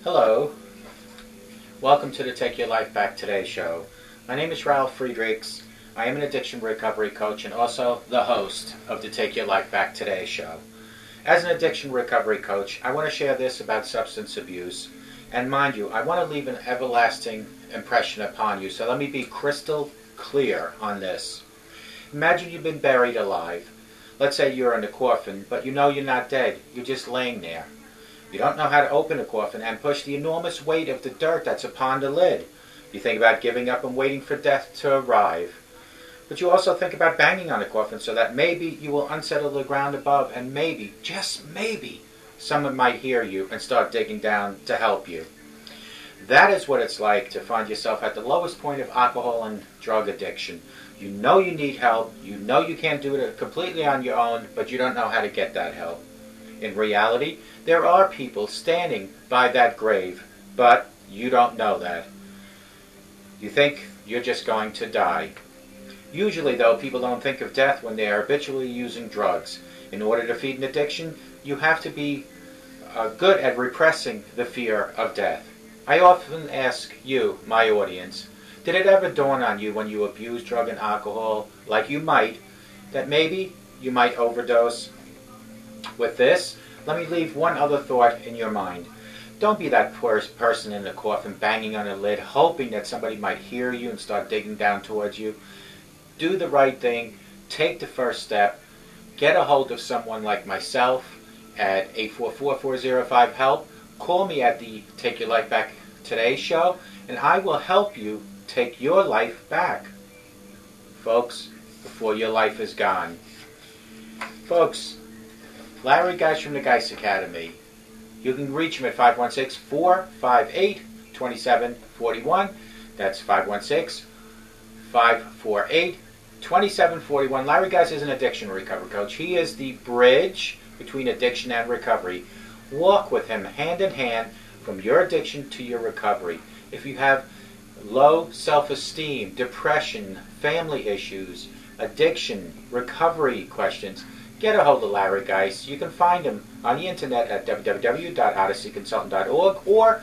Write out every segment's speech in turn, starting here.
Hello, welcome to the Take Your Life Back Today show. My name is Ralf Friedrichs. I am an addiction recovery coach and also the host of the Take Your Life Back Today show. As an addiction recovery coach, I want to share this about substance abuse. And mind you, I want to leave an everlasting impression upon you, so let me be crystal clear on this. Imagine you've been buried alive. Let's say you're in a coffin, but you know you're not dead. You're just laying there. You don't know how to open a coffin and push the enormous weight of the dirt that's upon the lid. You think about giving up and waiting for death to arrive. But you also think about banging on the coffin so that maybe you will unsettle the ground above and maybe, just maybe, someone might hear you and start digging down to help you. That is what it's like to find yourself at the lowest point of alcohol and drug addiction. You know you need help, you know you can't do it completely on your own, but you don't know how to get that help. In reality, there are people standing by that grave, but you don't know that. You think you're just going to die. Usually, though, people don't think of death when they are habitually using drugs. In order to feed an addiction, you have to be good at repressing the fear of death. I often ask you, my audience, did it ever dawn on you when you abuse drug and alcohol, like you might, that maybe you might overdose? With this, let me leave one other thought in your mind. Don't be that poor person in the coffin banging on the lid, hoping that somebody might hear you and start digging down towards you. Do the right thing. Take the first step. Get a hold of someone like myself at 844-405-HELP. Call me at the Take Your Life Back Today show, and I will help you take your life back. Folks, before your life is gone. Folks, Larry Geis from the Geis Academy. You can reach him at 516-458-2741. That's 516-548-2741. Larry Geis is an addiction recovery coach. He is the bridge between addiction and recovery. Walk with him hand in hand from your addiction to your recovery. If you have low self-esteem, depression, family issues, addiction, recovery questions, get a hold of Larry Geis. You can find him on the internet at www.odysseyconsultant.org, or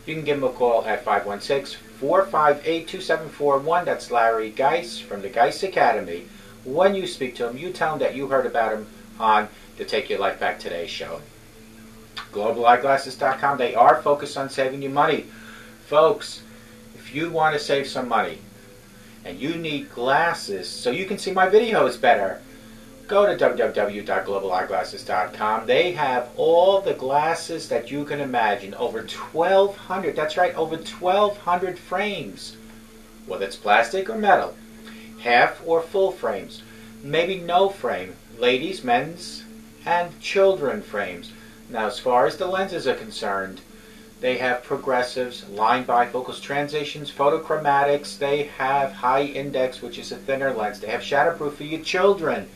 you can give him a call at 516-458-2741. That's Larry Geis from the Geis Academy. When you speak to him, you tell him that you heard about him on the Take Your Life Back Today show. GlobalEyeglasses.com, they are focused on saving you money. Folks, if you want to save some money and you need glasses so you can see my videos better, go to www.globaleyeglasses.com. They have all the glasses that you can imagine. Over 1,200, that's right, over 1,200 frames. Whether it's plastic or metal. Half or full frames. Maybe no frame. Ladies, men's, and children frames. Now, as far as the lenses are concerned, they have progressives, line bifocals, transitions, photochromatics. They have high index, which is a thinner lens. They have shatterproof for your children.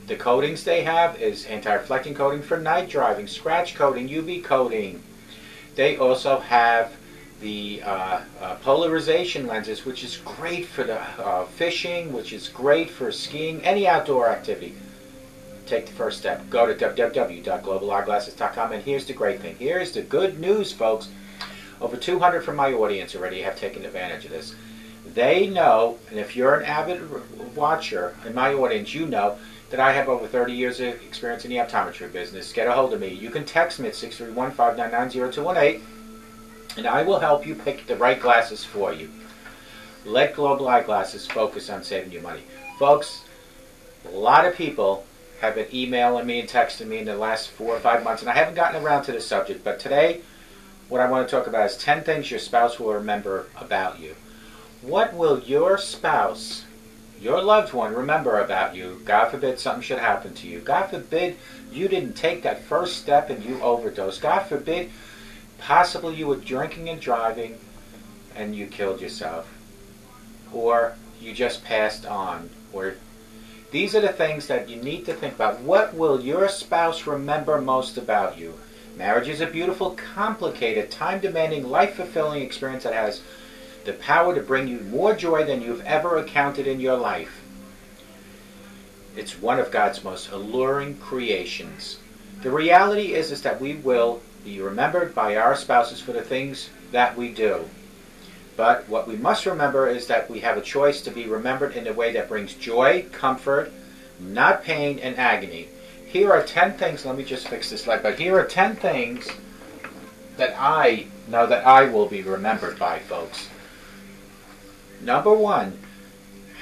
The coatings they have is anti-reflecting coating for night driving, scratch coating, UV coating. They also have the polarization lenses, which is great for the fishing, which is great for skiing, any outdoor activity. Take the first step. Go to www.globaleyeglasses.com, and here's the great thing. Here's the good news, folks. Over 200 from my audience already have taken advantage of this. They know, and if you're an avid watcher in my audience, you know that I have over 30 years of experience in the optometry business. Get a hold of me. You can text me at 631-599-0218, and I will help you pick the right glasses for you. Let Global Eyeglasses focus on saving you money. Folks, a lot of people have been emailing me and texting me in the last 4 or 5 months, and I haven't gotten around to the subject, but today what I want to talk about is 10 things your spouse will remember about you. What will your spouse, your loved one, remember about you? God forbid something should happen to you. God forbid you didn't take that first step and you overdosed. God forbid possibly you were drinking and driving and you killed yourself. Or you just passed on. Or these are the things that you need to think about. What will your spouse remember most about you? Marriage is a beautiful, complicated, time-demanding, life-fulfilling experience that has the power to bring you more joy than you've ever encountered in your life. It's one of God's most alluring creations. The reality is that we will be remembered by our spouses for the things that we do. But what we must remember is that we have a choice to be remembered in a way that brings joy, comfort, not pain and agony. Here are 10 things, let me just fix this light, but here are 10 things that I know that I will be remembered by, folks. Number 1,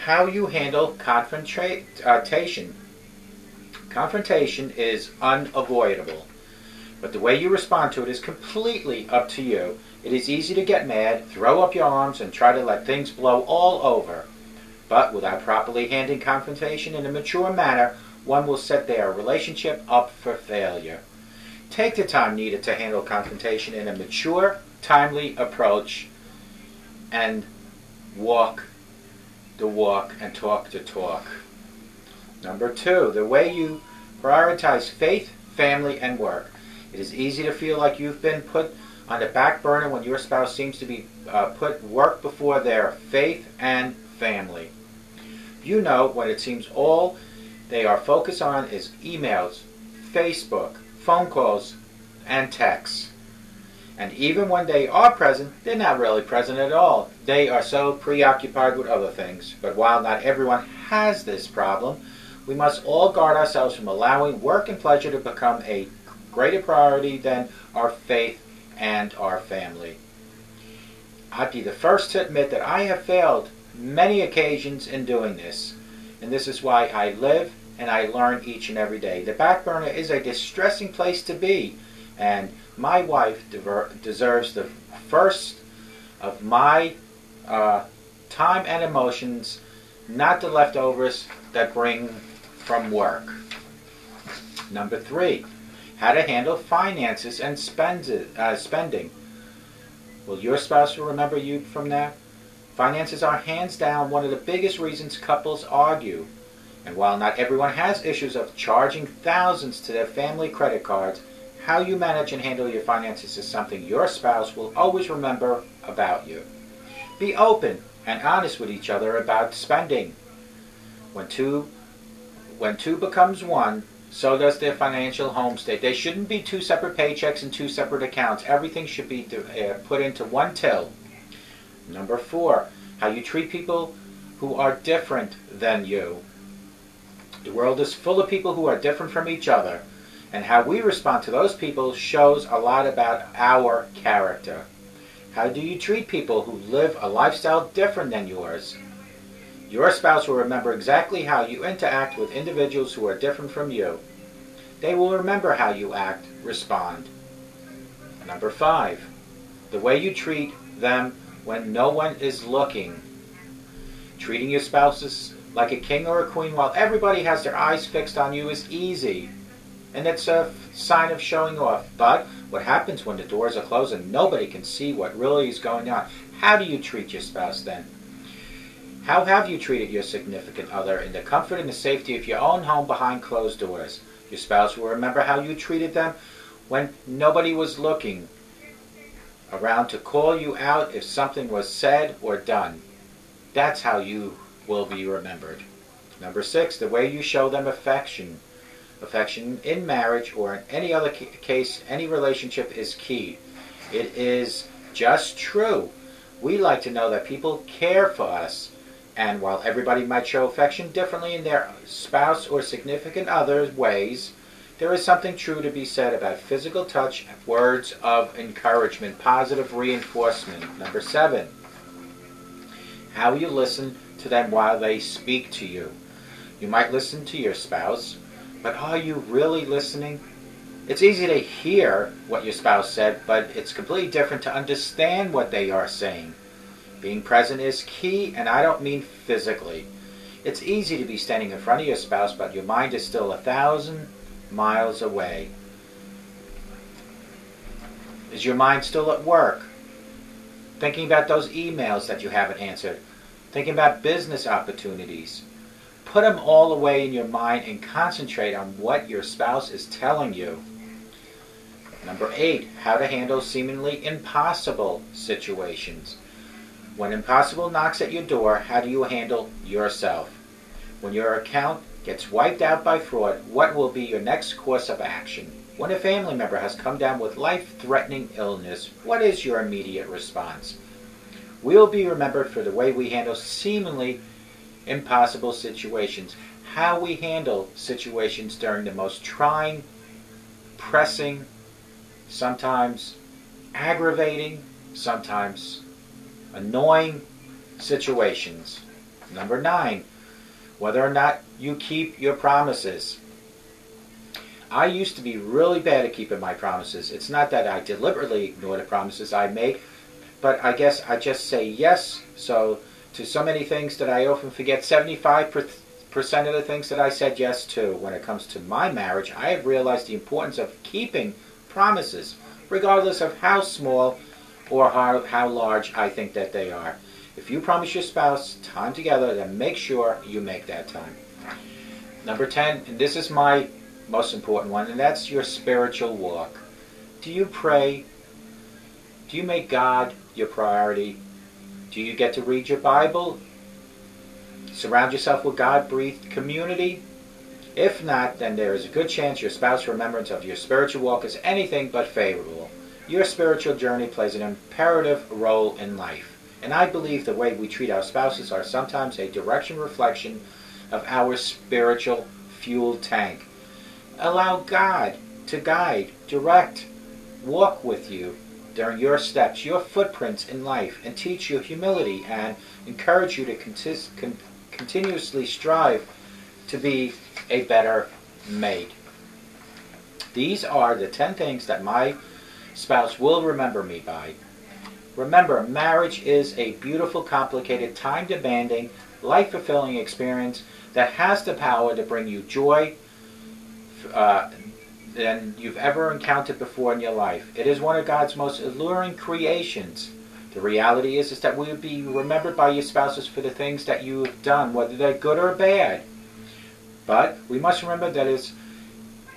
how you handle confrontation. Confrontation is unavoidable, but the way you respond to it is completely up to you. It is easy to get mad, throw up your arms, and try to let things blow all over. But without properly handling confrontation in a mature manner, one will set their relationship up for failure. Take the time needed to handle confrontation in a mature, timely approach, and walk the walk and talk the talk. Number 2, the way you prioritize faith, family, and work. It is easy to feel like you've been put on the back burner when your spouse seems to be put work before their faith and family. You know when it seems all they are focused on is emails, Facebook, phone calls, and texts. And even when they are present, they're not really present at all. They are so preoccupied with other things. But while not everyone has this problem, we must all guard ourselves from allowing work and pleasure to become a greater priority than our faith and our family. I'd be the first to admit that I have failed many occasions in doing this, and this is why I live and I learn each and every day. The back burner is a distressing place to be, and my wife deserves the first of my time and emotions, not the leftovers that bring from work. Number 3, how to handle finances and spending. Will your spouse remember you from that? Finances are hands down one of the biggest reasons couples argue. And while not everyone has issues of charging thousands to their family credit cards, how you manage and handle your finances is something your spouse will always remember about you. Be open and honest with each other about spending. When two becomes one, so does their financial home state. They shouldn't be 2 separate paychecks and 2 separate accounts. Everything should be put into one till. Number 4, how you treat people who are different than you. The world is full of people who are different from each other, and how we respond to those people shows a lot about our character. How do you treat people who live a lifestyle different than yours? Your spouse will remember exactly how you interact with individuals who are different from you. They will remember how you act, respond. Number 5, the way you treat them when no one is looking. Treating your spouses like a king or a queen while everybody has their eyes fixed on you is easy, and it's a sign of showing off. But what happens when the doors are closed and nobody can see what really is going on? How do you treat your spouse then? How have you treated your significant other in the comfort and the safety of your own home behind closed doors? Your spouse will remember how you treated them when nobody was looking around to call you out if something was said or done. That's how you will be remembered. Number 6, the way you show them affection. Affection in marriage or in any other case, any relationship is key. It is just true. We like to know that people care for us. And while everybody might show affection differently in their spouse or significant other's ways, there is something true to be said about physical touch, words of encouragement, positive reinforcement. Number 7, how you listen to them while they speak to you. You might listen to your spouse, but are you really listening? It's easy to hear what your spouse said, but it's completely different to understand what they are saying. Being present is key, and I don't mean physically. It's easy to be standing in front of your spouse, but your mind is still 1,000 miles away. Is your mind still at work? Thinking about those emails that you haven't answered? Thinking about business opportunities? Put them all away in your mind and concentrate on what your spouse is telling you. Number 8, how to handle seemingly impossible situations. When impossible knocks at your door, how do you handle yourself? When your account gets wiped out by fraud, what will be your next course of action? When a family member has come down with life-threatening illness, what is your immediate response? We'll be remembered for the way we handle seemingly impossible situations, how we handle situations during the most trying, pressing, sometimes aggravating, sometimes annoying situations. Number 9, whether or not you keep your promises. I used to be really bad at keeping my promises. It's not that I deliberately ignore the promises I make, but I guess I just say yes. So to so many things that I often forget 75% of the things that I said yes to. When it comes to my marriage, I have realized the importance of keeping promises, regardless of how small or how large I think that they are. If you promise your spouse time together, then make sure you make that time. Number 10, and this is my most important one, and that's your spiritual walk. Do you pray? Do you make God your priority? Do you get to read your Bible? Surround yourself with God-breathed community? If not, then there is a good chance your spouse's remembrance of your spiritual walk is anything but favorable. Your spiritual journey plays an imperative role in life, and I believe the way we treat our spouses are sometimes a direct reflection of our spiritual fuel tank. Allow God to guide, direct, walk with you during your steps, your footprints in life, and teach you humility and encourage you to continuously strive to be a better mate. These are the 10 things that my spouse will remember me by. Remember, marriage is a beautiful, complicated, time-demanding, life-fulfilling experience that has the power to bring you joy than you've ever encountered before in your life. It is one of God's most alluring creations. The reality is that we would be remembered by your spouses for the things that you have done, whether they're good or bad. But we must remember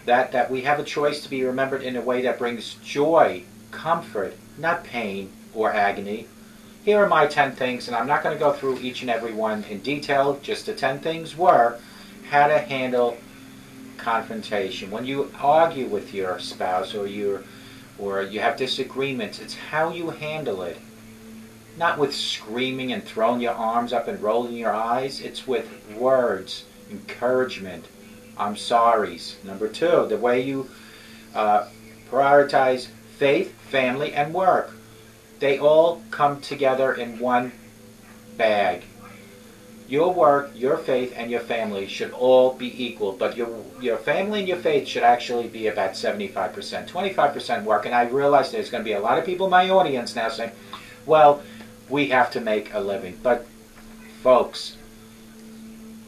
that we have a choice to be remembered in a way that brings joy, comfort, not pain or agony. Here are my 10 things, and I'm not going to go through each and every one in detail. Just the 10 things were how to handle confrontation. When you argue with your spouse or you have disagreements, it's how you handle it. Not with screaming and throwing your arms up and rolling your eyes. It's with words, encouragement, I'm sorry's. Number 2, the way you prioritize faith, family, and work. They all come together in one bag. Your work, your faith, and your family should all be equal, but your family and your faith should actually be about 75%. 25% work, and I realize there's going to be a lot of people in my audience now saying, well, we have to make a living. But, folks,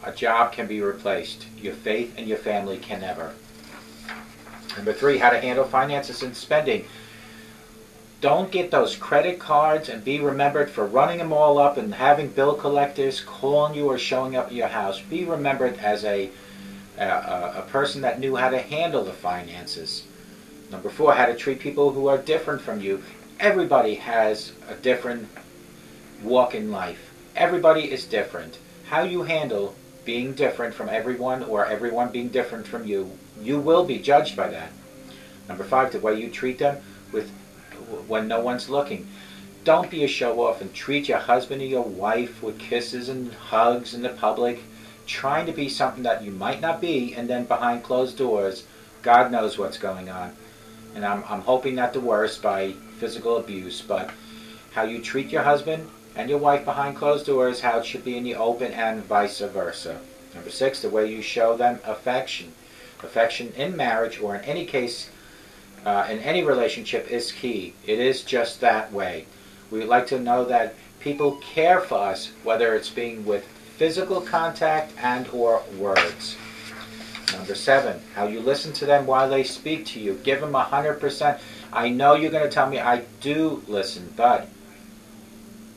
a job can be replaced. Your faith and your family can never. Number 3, how to handle finances and spending. Don't get those credit cards and be remembered for running them all up and having bill collectors calling you or showing up at your house. Be remembered as a person that knew how to handle the finances. Number 4, how to treat people who are different from you. Everybody has a different walk in life. Everybody is different. How you handle being different from everyone or everyone being different from you, you will be judged by that. Number 5, the way you treat them when no one's looking. Don't be a show-off and treat your husband or your wife with kisses and hugs in the public, trying to be something that you might not be, and then behind closed doors, God knows what's going on. And I'm hoping not the worst by physical abuse, but how you treat your husband and your wife behind closed doors, how it should be in the open, and vice versa. Number 6, the way you show them affection. Affection in marriage, or in any case, in any relationship, is key. It is just that way. We would like to know that people care for us, whether it's being with physical contact and or words. Number 7, how you listen to them while they speak to you. Give them 100%. I know you're going to tell me I do listen, but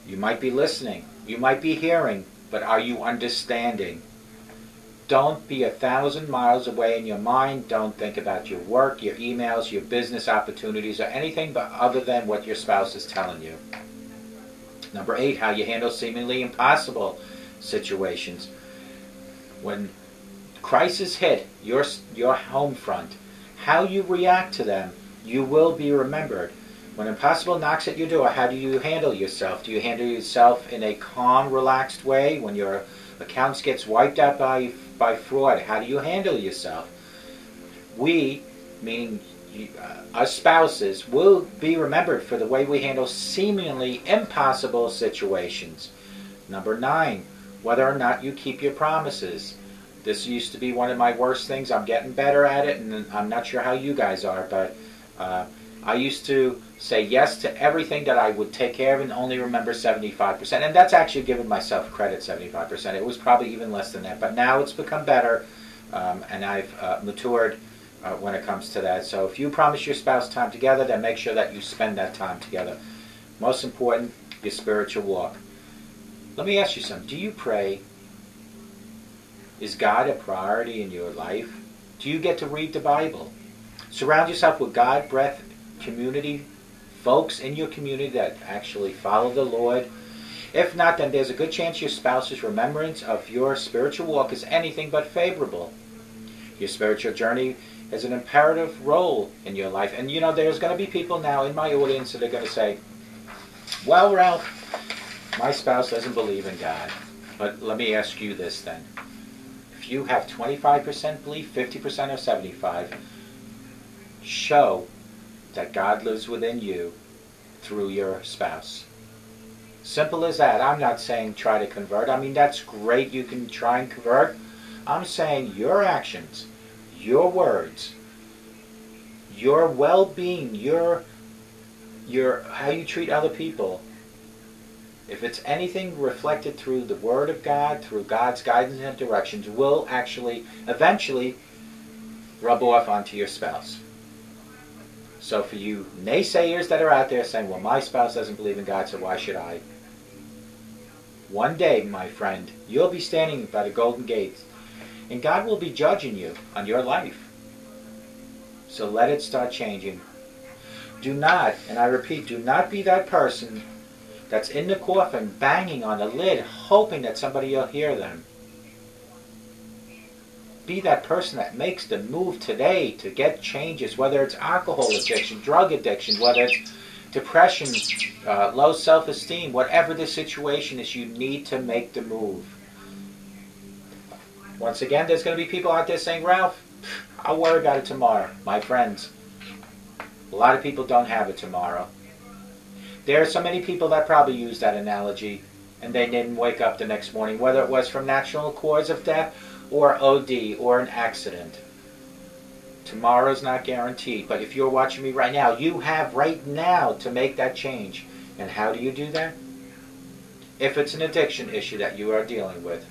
you might be listening. You might be hearing, but are you understanding? Don't be 1,000 miles away in your mind. Don't think about your work, your emails, your business opportunities, or anything but other than what your spouse is telling you. Number 8, how you handle seemingly impossible situations. When crisis hit your home front, How you react to them, you will be remembered. When impossible knocks at your door, how do you handle yourself? Do you handle yourself in a calm, relaxed way? When your accounts gets wiped out by fraud, how do you handle yourself? We, meaning us spouses, will be remembered for the way we handle seemingly impossible situations. Number 9, whether or not you keep your promises. This used to be one of my worst things. I'm getting better at it, and I'm not sure how you guys are, but I used to say yes to everything that I would take care of and only remember 75%. And that's actually giving myself credit, 75%. It was probably even less than that, but now it's become better, and I've matured when it comes to that. So if you promise your spouse time together, then make sure that you spend that time together. Most important, your spiritual walk. Let me ask you something. Do you pray? Is God a priority in your life? Do you get to read the Bible? Surround yourself with God, breath, community, folks in your community that actually follow the Lord. If not, then there's a good chance your spouse's remembrance of your spiritual walk is anything but favorable. Your spiritual journey is an imperative role in your life. And you know, there's going to be people now in my audience that are going to say, well, Ralph, my spouse doesn't believe in God. But let me ask you this then. If you have 25% belief, 50% or 75%, show that God lives within you through your spouse. Simple as that. I'm not saying try to convert. I mean, that's great. You can try and convert. I'm saying your actions, your words, your well-being, your how you treat other people, if it's anything reflected through the Word of God, through God's guidance and directions, will actually eventually rub off onto your spouse. So for you naysayers that are out there saying, well, my spouse doesn't believe in God, so why should I? One day, my friend, you'll be standing by the golden gates, and God will be judging you on your life. So let it start changing. Do not, and I repeat, do not be that person that's in the coffin banging on the lid hoping that somebody will hear them. Be that person that makes the move today to get changes, whether it's alcohol addiction, drug addiction, whether it's depression, low self-esteem, whatever the situation is, you need to make the move. Once again, there's going to be people out there saying, Ralph, I'll worry about it tomorrow. My friends, a lot of people don't have it tomorrow. There are so many people that probably use that analogy and they didn't wake up the next morning, whether it was from natural cause of death or OD or an accident. Tomorrow's not guaranteed, but if you're watching me right now, you have right now to make that change. And how do you do that? If it's an addiction issue that you are dealing with,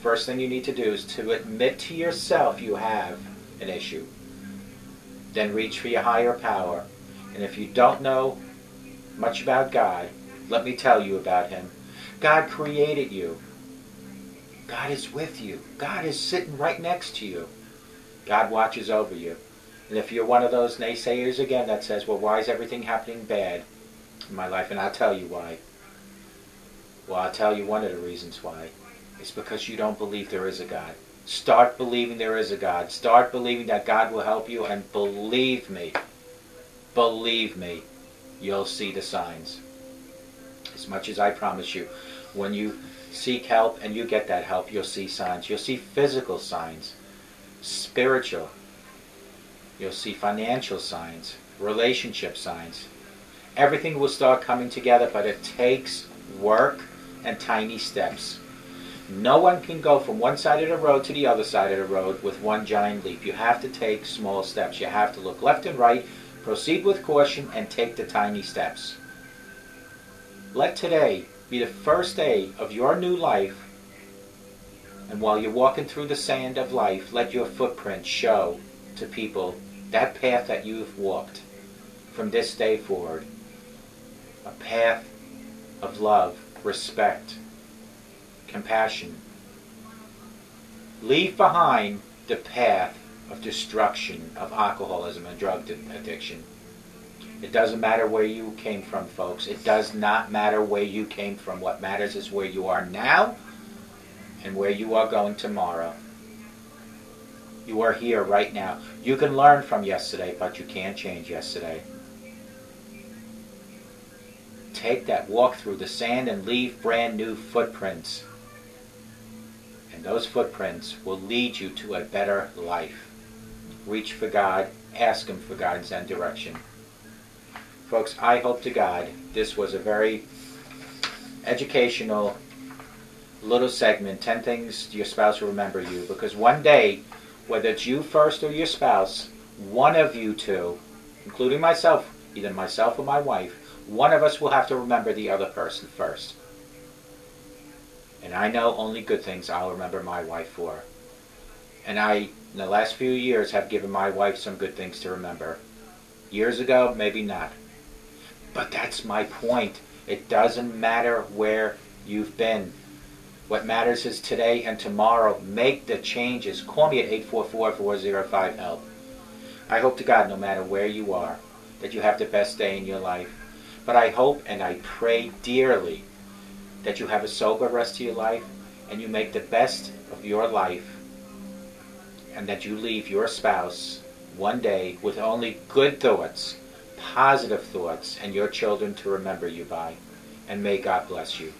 first thing you need to do is to admit to yourself you have an issue. Then reach for your higher power. And if you don't know much about God, let me tell you about Him. God created you. God is with you. God is sitting right next to you. God watches over you. And if you're one of those naysayers again that says, well, why is everything happening bad in my life? And I'll tell you why. Well, I'll tell you one of the reasons why. It's because you don't believe there is a God. Start believing there is a God. Start believing that God will help you, and believe me, you'll see the signs. As much as I promise you, when you seek help and you get that help, you'll see signs. You'll see physical signs, spiritual. You'll see financial signs, relationship signs. Everything will start coming together, but it takes work and tiny steps. No one can go from one side of the road to the other side of the road with one giant leap. You have to take small steps. You have to look left and right, proceed with caution, and take the tiny steps. Let today be the first day of your new life, and while you're walking through the sand of life, let your footprint show to people that path that you've walked from this day forward. A path of love, respect, compassion. Leave behind the path of destruction, of alcoholism and drug addiction. It doesn't matter where you came from, folks. It does not matter where you came from. What matters is where you are now and where you are going tomorrow. You are here right now. You can learn from yesterday, but you can't change yesterday. Take that walk through the sand and leave brand new footprints. And those footprints will lead you to a better life. Reach for God. Ask Him for guidance and direction. Folks, I hope to God this was a very educational little segment, 10 things your spouse will remember you, because one day, whether it's you first or your spouse, one of you two, including myself, either myself or my wife, one of us will have to remember the other person first. And I know only good things I'll remember my wife for. And I, in the last few years, have given my wife some good things to remember. Years ago, maybe not. But that's my point. It doesn't matter where you've been. What matters is today and tomorrow. Make the changes. Call me at 844-405-HELP. I hope to God, no matter where you are, that you have the best day in your life. But I hope and I pray dearly that you have a sober rest of your life and you make the best of your life, and that you leave your spouse one day with only good thoughts, positive thoughts, and your children to remember you by. And may God bless you.